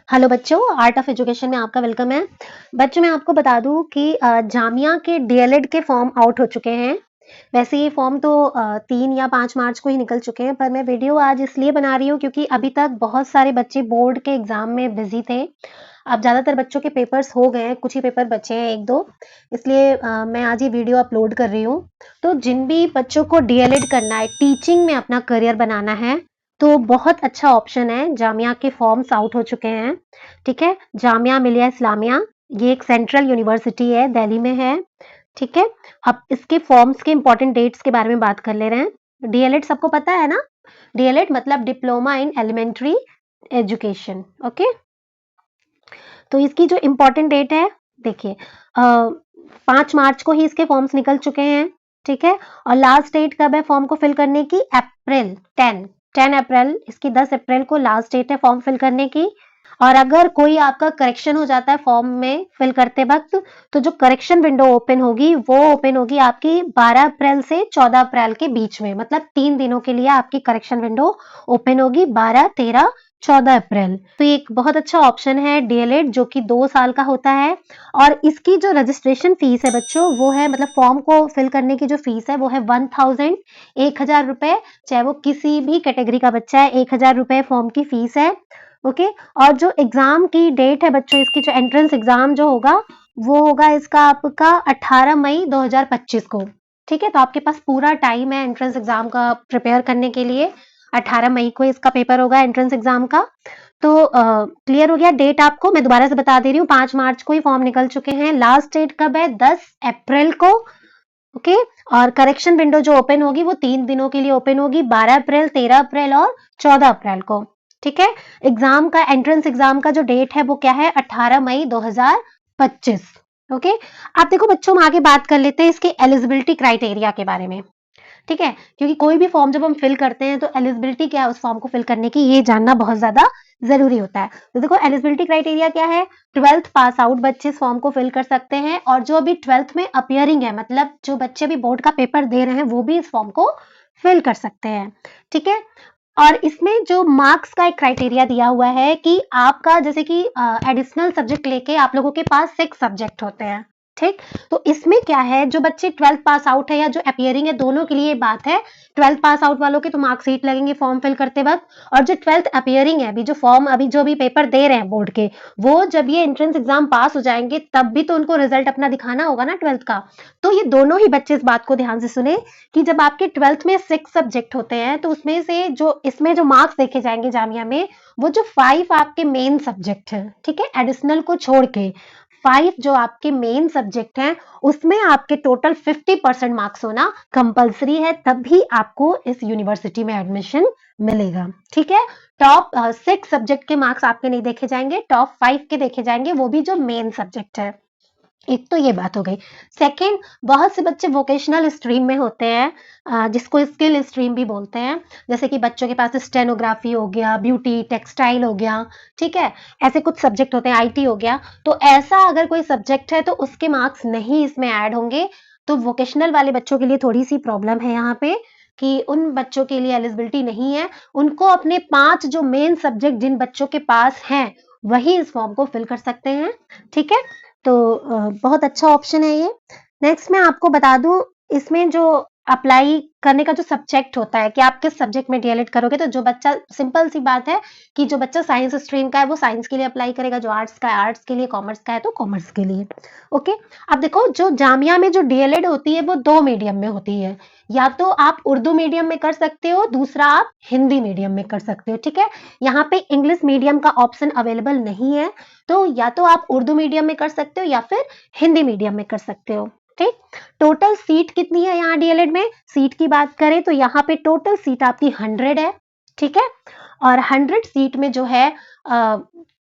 Hello बच्चों, art of education में आपका वेलकम है। बच्चों मैं आपको बता दूं कि जामिया के डीएलएड के फॉर्म आउट हो चुके हैं। वैसे ये फॉर्म तो 3 या 5 मार्च को ही निकल चुके हैं, पर मैं वीडियो आज इसलिए बना रही हूँ क्योंकि अभी तक बहुत सारे बच्चे बोर्ड के एग्जाम में बिजी थे। अब ज़्यादातर बच्चों के पेपर्स हो गए हैं, कुछ ही पेपर बचे हैं 1-2, इसलिए मैं आज ये वीडियो अपलोड कर रही हूँ। तो जिन भी बच्चों को डीएलएड करना है, टीचिंग में अपना करियर बनाना है, तो बहुत अच्छा ऑप्शन है। जामिया के फॉर्म्स आउट हो चुके हैं, ठीक है। जामिया मिलिया इस्लामिया, ये एक सेंट्रल यूनिवर्सिटी है, दिल्ली में है, ठीक है। अब इसके फॉर्म्स के इंपॉर्टेंट डेट्स के बारे में बात कर ले रहे हैं। डीएलएड सबको पता है ना? डीएलएड मतलब diploma in elementary education, okay. तो इसकी जो इम्पोर्टेंट डेट है, देखिए 5 मार्च को ही इसके फॉर्म्स निकल चुके हैं, ठीक है। और लास्ट डेट कब है फॉर्म को फिल करने की? अप्रैल 10 अप्रैल, इसकी 10 अप्रैल को लास्ट डेट है फॉर्म फिल करने की। और अगर कोई आपका करेक्शन हो जाता है फॉर्म में फिल करते वक्त, तो जो करेक्शन विंडो ओपन होगी वो ओपन होगी आपकी 12 अप्रैल से 14 अप्रैल के बीच में, मतलब 3 दिनों के लिए आपकी करेक्शन विंडो ओपन होगी, 12, 13, 14 अप्रैल। तो ये एक बहुत अच्छा ऑप्शन है डीएलएड, जो कि 2 साल का होता है। और इसकी जो रजिस्ट्रेशन फीस है बच्चों, वो है, मतलब फॉर्म को फिल करने की जो फीस है वो है 1000, 1000 रुपए। चाहे वो किसी भी कैटेगरी का बच्चा है, 1000 रुपए फॉर्म की फीस है, ओके। और जो एग्जाम की डेट है बच्चों, इसकी जो एंट्रेंस एग्जाम जो होगा वो होगा इसका आपका 18 मई 2025 को, ठीक है। तो आपके पास पूरा टाइम है एंट्रेंस एग्जाम का प्रिपेयर करने के लिए। 18 मई को इसका पेपर होगा एंट्रेंस एग्जाम का। तो क्लियर हो गया डेट आपको? मैं दोबारा से बता दे रही हूँ, 5 मार्च को ही फॉर्म निकल चुके हैं। लास्ट डेट कब है? 10 अप्रैल को, ओके। और करेक्शन विंडो जो ओपन होगी वो 3 दिनों के लिए ओपन होगी, 12 अप्रैल, 13 अप्रैल और 14 अप्रैल को, ठीक है। एग्जाम का, एंट्रेंस एग्जाम का जो डेट है वो क्या है? 18 मई 2025, ओके। आप देखो बच्चों, हम आगे बात कर लेते हैं इसके एलिजिबिलिटी क्राइटेरिया के बारे में, ठीक है। क्योंकि कोई भी फॉर्म जब हम फिल करते हैं तो एलिजिबिलिटी क्या है उस फॉर्म को फिल करने की, ये जानना बहुत ज्यादा जरूरी होता है। तो देखो एलिजिबिलिटी क्राइटेरिया क्या है? 12th पास आउट बच्चे इस फॉर्म को फिल कर सकते हैं, और जो अभी 12th में अपियरिंग है, मतलब जो बच्चे अभी बोर्ड का पेपर दे रहे हैं, वो भी इस फॉर्म को फिल कर सकते हैं, ठीक है। और इसमें जो मार्क्स का एक क्राइटेरिया दिया हुआ है कि आपका, जैसे कि एडिशनल सब्जेक्ट लेके आप लोगों के पास 6 सब्जेक्ट होते हैं, ठीक। तो इसमें क्या है, जो बच्चे 12th पास आउट है या जो अपियरिंग है, दोनों के लिए बात है। 12th पास आउट वालों के तो मार्कशीट लगेंगे फॉर्म फिल करते वक्त, और जो 12th अपियरिंग है, अभी जो फॉर्म, अभी जो भी पेपर दे रहे हैं बोर्ड के, वो जब ये एंट्रेंस एग्जाम पास हो जाएंगे तब भी तो उनको रिजल्ट अपना दिखाना होगा ना 12th का। तो ये दोनों ही बच्चे इस बात को ध्यान से सुने कि जब आपके 12th में 6 सब्जेक्ट होते हैं, तो उसमें से जो इसमें जो मार्क्स देखे जाएंगे जामिया में, वो जो 5 आपके मेन सब्जेक्ट है, ठीक है, एडिशनल को छोड़ के 5 जो आपके मेन सब्जेक्ट हैं, उसमें आपके टोटल 50% मार्क्स होना कंपलसरी है, तभी आपको इस यूनिवर्सिटी में एडमिशन मिलेगा, ठीक है। टॉप 6 सब्जेक्ट के मार्क्स आपके नहीं देखे जाएंगे, टॉप 5 के देखे जाएंगे, वो भी जो मेन सब्जेक्ट है। एक तो ये बात हो गई। सेकंड, बहुत से बच्चे वोकेशनल स्ट्रीम में होते हैं, जिसको स्किल स्ट्रीम भी बोलते हैं, जैसे कि बच्चों के पास स्टेनोग्राफी हो गया, ब्यूटी, टेक्सटाइल हो गया, ठीक है। ऐसे कुछ सब्जेक्ट होते हैं, आईटी हो गया। तो ऐसा अगर कोई सब्जेक्ट है तो उसके मार्क्स नहीं इसमें ऐड होंगे। तो वोकेशनल वाले बच्चों के लिए थोड़ी सी प्रॉब्लम है यहाँ पे, कि उन बच्चों के लिए एलिजिबिलिटी नहीं है। उनको अपने 5 जो मेन सब्जेक्ट जिन बच्चों के पास हैं, वही इस फॉर्म को फिल कर सकते हैं, ठीक है। तो बहुत अच्छा ऑप्शन है ये। नेक्स्ट मैं आपको बता दूं, इसमें जो अप्लाई करने का जो सब्जेक्ट होता है कि आप किस सब्जेक्ट में डीएलएड करोगे, तो जो बच्चा, सिंपल सी बात है कि जो बच्चा साइंस स्ट्रीम का है वो साइंस के लिए अप्लाई करेगा, जो आर्ट्स का है आर्ट्स के लिए, कॉमर्स का है तो कॉमर्स के लिए, ओके। अब देखो, जो जामिया में जो डीएलएड होती है वो 2 मीडियम में होती है। या तो आप उर्दू मीडियम में कर सकते हो, दूसरा आप हिंदी मीडियम में कर सकते हो, ठीक है। यहाँ पे इंग्लिश मीडियम का ऑप्शन अवेलेबल नहीं है, तो या तो आप उर्दू मीडियम में कर सकते हो या फिर हिंदी मीडियम में कर सकते हो, ठीक। टोटल सीट कितनी है यहाँ डीएलएड में? सीट की बात करें तो यहाँ पे टोटल सीट आपकी 100 है, ठीक है। और 100 सीट में जो है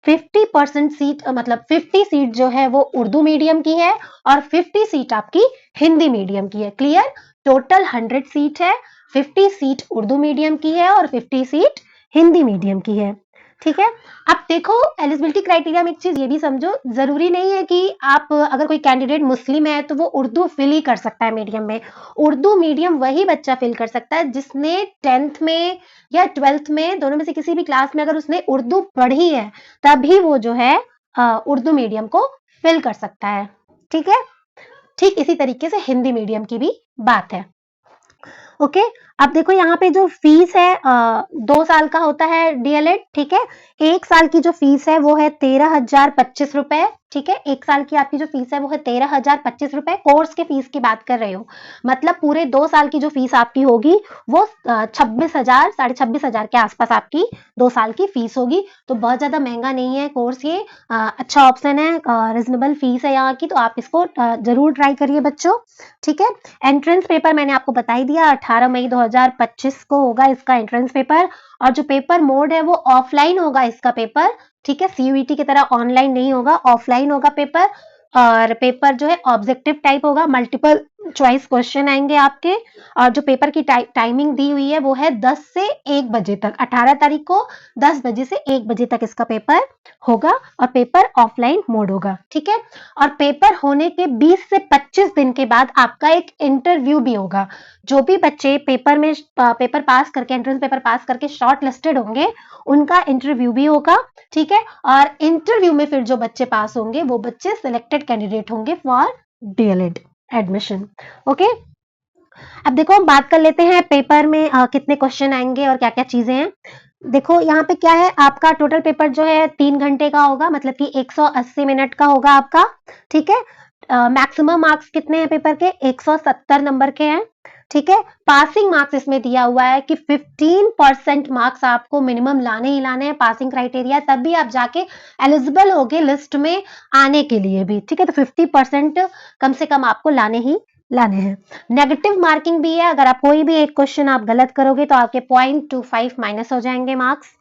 50% सीट, मतलब 50 सीट जो है वो उर्दू मीडियम की है, और 50 सीट आपकी हिंदी मीडियम की है। क्लियर? टोटल 100 सीट है, 50 सीट उर्दू मीडियम की है और 50 सीट हिंदी मीडियम की है। ठीक है। अब देखो एलिजिबिलिटी क्राइटेरिया में एक चीज ये भी समझो, जरूरी नहीं है कि आप अगर कोई कैंडिडेट मुस्लिम है तो वो उर्दू फिल ही कर सकता है मीडियम में। उर्दू मीडियम वही बच्चा फिल कर सकता है जिसने 10th में या 12th में, दोनों में से किसी भी क्लास में अगर उसने उर्दू पढ़ी है, तभी वो जो है उर्दू मीडियम को फिल कर सकता है। ठीक है। ठीक इसी तरीके से हिंदी मीडियम की भी बात है। ओके। अब देखो यहाँ पे जो फीस है 2 साल का होता है डीएलएड। ठीक है। 1 साल की जो फीस है वो है 13,025 रुपए। ठीक है। 1 साल की आपकी जो फीस है वो है 13,025 रुपए। कोर्स के फीस की बात कर रहे हो, मतलब पूरे 2 साल की जो फीस आपकी होगी वो 26,000 26,500 के आसपास आपकी 2 साल की फीस होगी। तो बहुत ज्यादा महंगा नहीं है कोर्स, ये अच्छा ऑप्शन है, रिजनेबल फीस है यहाँ की, तो आप इसको जरूर ट्राई करिए बच्चों। ठीक है। एंट्रेंस पेपर मैंने आपको बता ही दिया, 18 मई 2025 को होगा इसका एंट्रेंस पेपर। और जो पेपर मोड है वो ऑफलाइन होगा इसका पेपर। ठीक है। सीयूईटी की तरह ऑनलाइन नहीं होगा, ऑफलाइन होगा पेपर। और पेपर जो है ऑब्जेक्टिव टाइप होगा, मल्टीपल चॉइस क्वेश्चन आएंगे आपके। और जो पेपर की टाइमिंग दी हुई है वो है 10 से 1 बजे तक, 18 तारीख को 10 बजे से 1 बजे तक इसका पेपर होगा। और पेपर ऑफलाइन मोड होगा। ठीक है। और पेपर होने के 20 से 25 दिन के बाद आपका एक इंटरव्यू भी होगा। जो भी बच्चे पेपर पास करके, एंट्रेंस पेपर पास करके शॉर्ट लिस्टेड होंगे, उनका इंटरव्यू भी होगा। ठीक है। और इंटरव्यू में फिर जो बच्चे पास होंगे वो बच्चे सिलेक्टेड कैंडिडेट होंगे फॉर डीएलएड एडमिशन। ओके। अब देखो हम बात कर लेते हैं पेपर में कितने क्वेश्चन आएंगे और क्या क्या चीजें हैं। देखो यहाँ पे क्या है, आपका टोटल पेपर जो है 3 घंटे का होगा, मतलब कि 180 मिनट का होगा आपका। ठीक है। मैक्सिमम मार्क्स कितने हैं पेपर के, 170 नंबर के हैं। ठीक है। पासिंग मार्क्स इसमें दिया हुआ है कि 15% मार्क्स आपको मिनिमम लाने ही लाने हैं, पासिंग क्राइटेरिया, तब भी आप जाके एलिजिबल होगे लिस्ट में आने के लिए भी। ठीक है। तो 50% कम से कम आपको लाने ही लाने हैं। नेगेटिव मार्किंग भी है, अगर आप कोई भी एक क्वेश्चन आप गलत करोगे तो आपके 0.25 माइनस हो जाएंगे मार्क्स।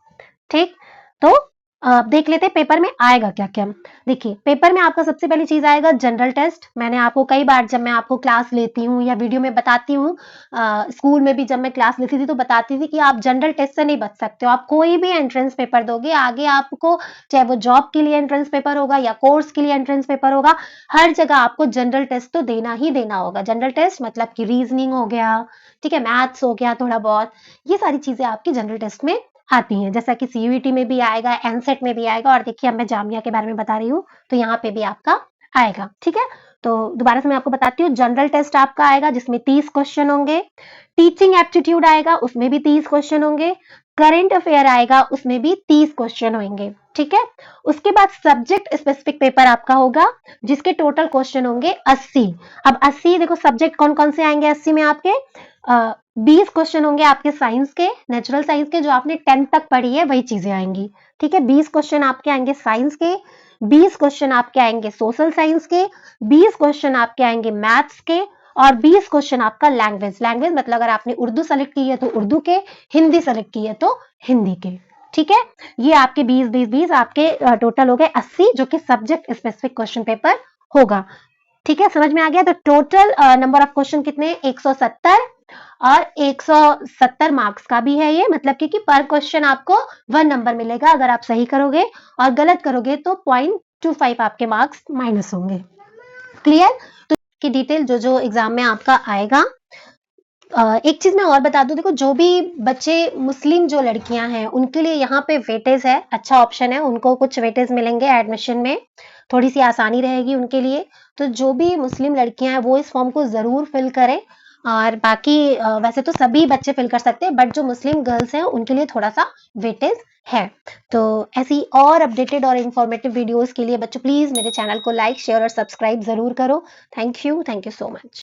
ठीक। तो देख लेते हैं पेपर में आएगा क्या क्या। देखिए पेपर में आपका सबसे पहली चीज आएगा जनरल टेस्ट। मैंने आपको कई बार जब मैं आपको क्लास लेती हूँ या वीडियो में बताती हूँ, स्कूल में भी जब मैं क्लास लेती थी तो बताती थी कि आप जनरल टेस्ट से नहीं बच सकते हो। आप कोई भी एंट्रेंस पेपर दोगे आगे आपको, चाहे वो जॉब के लिए एंट्रेंस पेपर होगा या कोर्स के लिए एंट्रेंस पेपर होगा, हर जगह आपको जनरल टेस्ट तो देना ही देना होगा। जनरल टेस्ट मतलब कि रीजनिंग हो गया, ठीक है, मैथ्स हो गया थोड़ा बहुत, ये सारी चीजें आपकी जनरल टेस्ट में आती हैं। जैसा कि सीयूईटी में भी आएगा, एनसेट में भी आएगा, और देखिए अब मैं जामिया के बारे में बता रही हूँ तो यहाँ पे भी आपका आएगा। ठीक है। तो दोबारा से मैं आपको बताती हूँ, जनरल टेस्ट आपका आएगा जिसमें 30 क्वेश्चन होंगे। टीचिंग एप्टीट्यूड आएगा, उसमें भी 30 क्वेश्चन होंगे। करंट अफेयर आएगा, उसमें भी 30 क्वेश्चन होंगे। ठीक है। उसके बाद सब्जेक्ट स्पेसिफिक पेपर आपका होगा जिसके टोटल क्वेश्चन होंगे 80। अब 80 देखो सब्जेक्ट कौन कौन से आएंगे 80 में आपके, 20 क्वेश्चन होंगे आपके साइंस के, नेचुरल साइंस के, जो आपने 10th तक पढ़ी है वही चीजें आएंगी। ठीक है। 20 क्वेश्चन आपके आएंगे साइंस के, 20 क्वेश्चन आपके आएंगे सोशल साइंस के, 20 क्वेश्चन आपके आएंगे मैथ्स के, और 20 क्वेश्चन आपका लैंग्वेज मतलब अगर आपने उर्दू सेलेक्ट की है तो उर्दू के, हिंदी सेलेक्ट की है तो हिंदी के। ठीक है। ये आपके 20 आपके टोटल हो गए 80, जो कि सब्जेक्ट स्पेसिफिक क्वेश्चन पेपर होगा। ठीक है। समझ में आ गया। तो टोटल नंबर ऑफ क्वेश्चन कितने, 170, और 170 मार्क्स का भी है ये, मतलब कि पर क्वेश्चन आपको 1 नंबर मिलेगा अगर आप सही करोगे, और गलत करोगे तो 0.25 आपके मार्क्स माइनस होंगे। क्लियर। तो की डिटेल जो जो एग्जाम में आपका आएगा। एक चीज मैं और बता दूं, देखो जो भी बच्चे मुस्लिम जो लड़कियां हैं उनके लिए यहाँ पे वेटेज है, अच्छा ऑप्शन है, उनको कुछ वेटेज मिलेंगे एडमिशन में, थोड़ी सी आसानी रहेगी उनके लिए। तो जो भी मुस्लिम लड़कियां हैं वो इस फॉर्म को जरूर फिल करें। और बाकी वैसे तो सभी बच्चे फिल कर सकते हैं, बट जो मुस्लिम गर्ल्स हैं उनके लिए थोड़ा सा वेटेज है। तो ऐसी और अपडेटेड और इन्फॉर्मेटिव वीडियोस के लिए बच्चों प्लीज मेरे चैनल को लाइक, शेयर और सब्सक्राइब जरूर करो। Thank you so much.